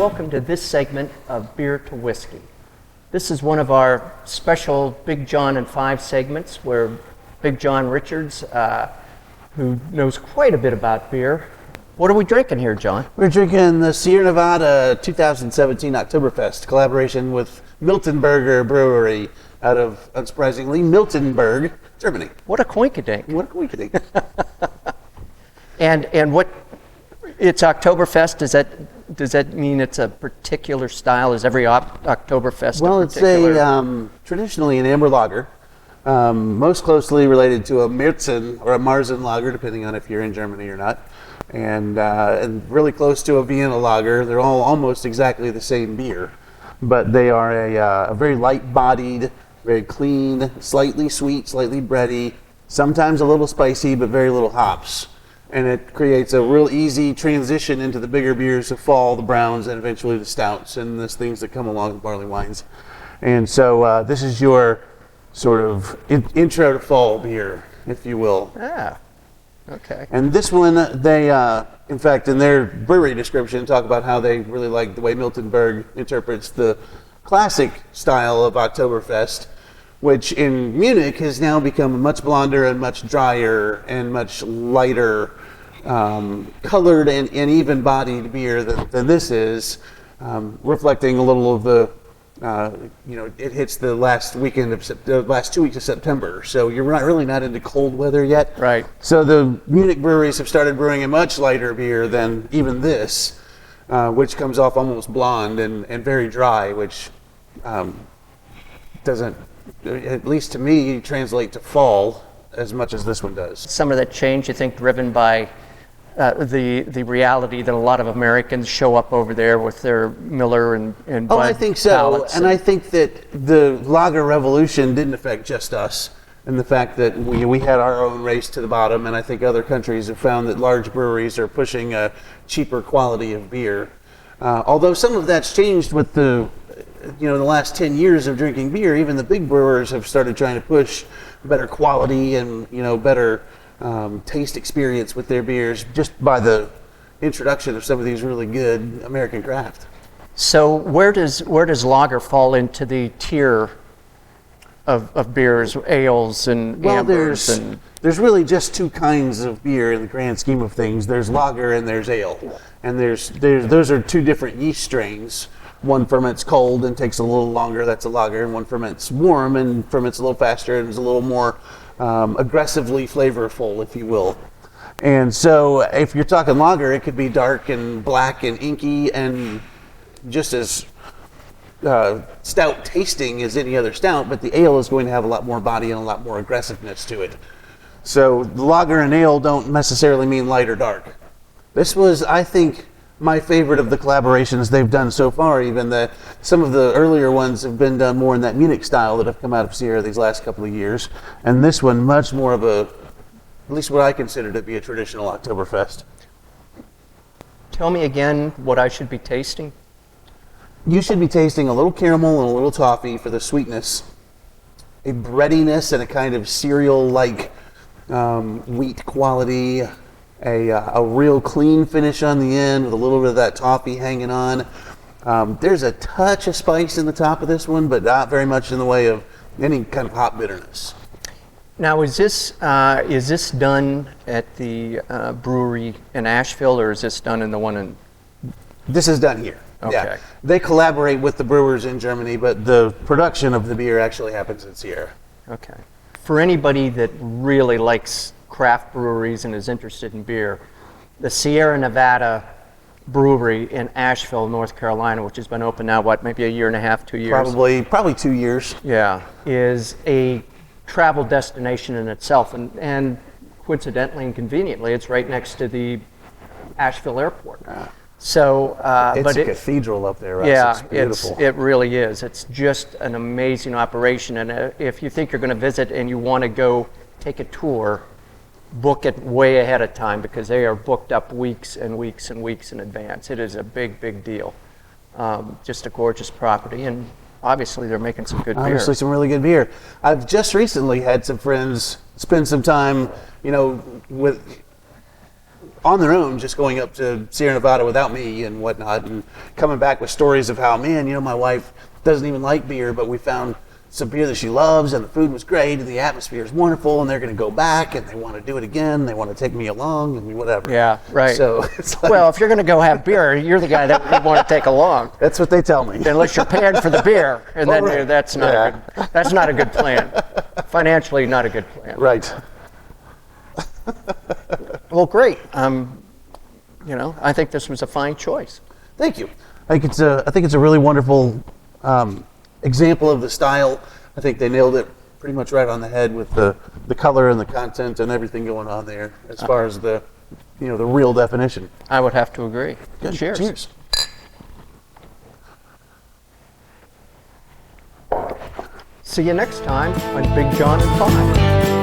welcome to this segment of Beer to Whiskey. This is one of our special Big Jon and 5 segments where Big Jon Richards, who knows quite a bit about beer. What are we drinking here, John? We're drinking the Sierra Nevada 2017 Oktoberfest collaboration with Miltenberger Brewery out of, unsurprisingly, Miltenberg, Germany. What a coinkydink. What a coinkydink. And what, it's Oktoberfest, does that mean it's a particular style? Is every Oktoberfest Well, a particular? it's traditionally an amber lager, most closely related to a Marzen or a Marzen lager, depending on if you're in Germany or not, and really close to a Vienna lager. They're all almost exactly the same beer, but they are a very light-bodied, very clean, slightly sweet, slightly bready, sometimes a little spicy, but very little hops. And it creates a real easy transition into the bigger beers of fall, the browns, and eventually the stouts, and the things that come along with barley wines. And so this is your sort of intro to fall beer, if you will. Ah, okay. And this one, they, in fact, in their brewery description, talk about how they really like the way Miltenberg interprets the classic style of Oktoberfest, which in Munich has now become a much blonder and much drier and much lighter colored and even-bodied beer than this is, reflecting a little of the, it hits the last weekend of the last 2 weeks of September, so you're really not into cold weather yet. Right. So the Munich breweries have started brewing a much lighter beer than even this, which comes off almost blonde and very dry, which doesn't, at least to me, translate to fall as much as this one does. Some of that change, you think, driven by the reality that a lot of Americans show up over there with their Miller and Bud I think so. pallets And I think that the lager revolution didn't affect just us, and the fact that we had our own race to the bottom, and I think other countries have found that large breweries are pushing a cheaper quality of beer. Although some of that's changed with the last 10 years of drinking beer. Even the big brewers have started trying to push better quality and better taste experience with their beers just by the introduction of some of these really good American craft. So where does lager fall into the tier of beers, ales and ambers? There's really just two kinds of beer in the grand scheme of things. There's lager and there's ale, and those are two different yeast strains. One ferments cold and takes a little longer, that's a lager, and one ferments warm and ferments a little faster and is a little more aggressively flavorful, if you will. And so if you're talking lager, it could be dark and black and inky and just as stout tasting as any other stout, but the ale is going to have a lot more body and a lot more aggressiveness to it. So the lager and ale don't necessarily mean light or dark. This was, I think, my favorite of the collaborations they've done so far. Even some of the earlier ones have been done more in that Munich style that have come out of Sierra these last couple of years, and this one much more of at least what I consider to be a traditional Oktoberfest. Tell me again what I should be tasting. You should be tasting a little caramel and a little toffee for the sweetness, a breadiness and a kind of cereal-like wheat quality, a real clean finish on the end with a little bit of that toffee hanging on. There's a touch of spice in the top of this one, but not very much in the way of any kind of hop bitterness. Now, is this done at the brewery in Asheville, or is this done in the one in? This is done here. Okay. Yeah. They collaborate with the brewers in Germany, but the production of the beer actually happens in Sierra. Okay. For anybody that really likes craft breweries and is interested in beer, the Sierra Nevada brewery in Asheville, North Carolina, which has been open now, maybe a year and a half, 2 years? Probably 2 years. Yeah, is a travel destination in itself, and coincidentally and conveniently, it's right next to the Asheville airport. So, it's a cathedral up there, Russ. Yeah, it's beautiful. it really is. It's just an amazing operation, and if you think you're going to visit and you want to go take a tour, book it way ahead of time, because they are booked up weeks and weeks and weeks in advance. It is a big, big deal. Just a gorgeous property, and obviously they're making some good beer. Obviously some really good beer. I've just recently had some friends spend some time, with on their own, just going up to Sierra Nevada without me and whatnot, and coming back with stories of how, man, my wife doesn't even like beer, but we found some beer that she loves, and the food was great, and the atmosphere is wonderful, and they're going to go back, and they want to do it again. They want to take me along, and whatever. Yeah, right. So it's like, Well, if you're going to go have beer, you're the guy that we want to take along. that's what they tell me. Unless you're paying for the beer, and then right. that's not a good plan. Financially, not a good plan. Right. Well, great. I think this was a fine choice. Thank you. I think it's a really wonderful example of the style. I think they nailed it pretty much right on the head with the color and the content and everything going on there as far as the real definition. I would have to agree. Good. Cheers. Cheers. See you next time on Big Jon and 5.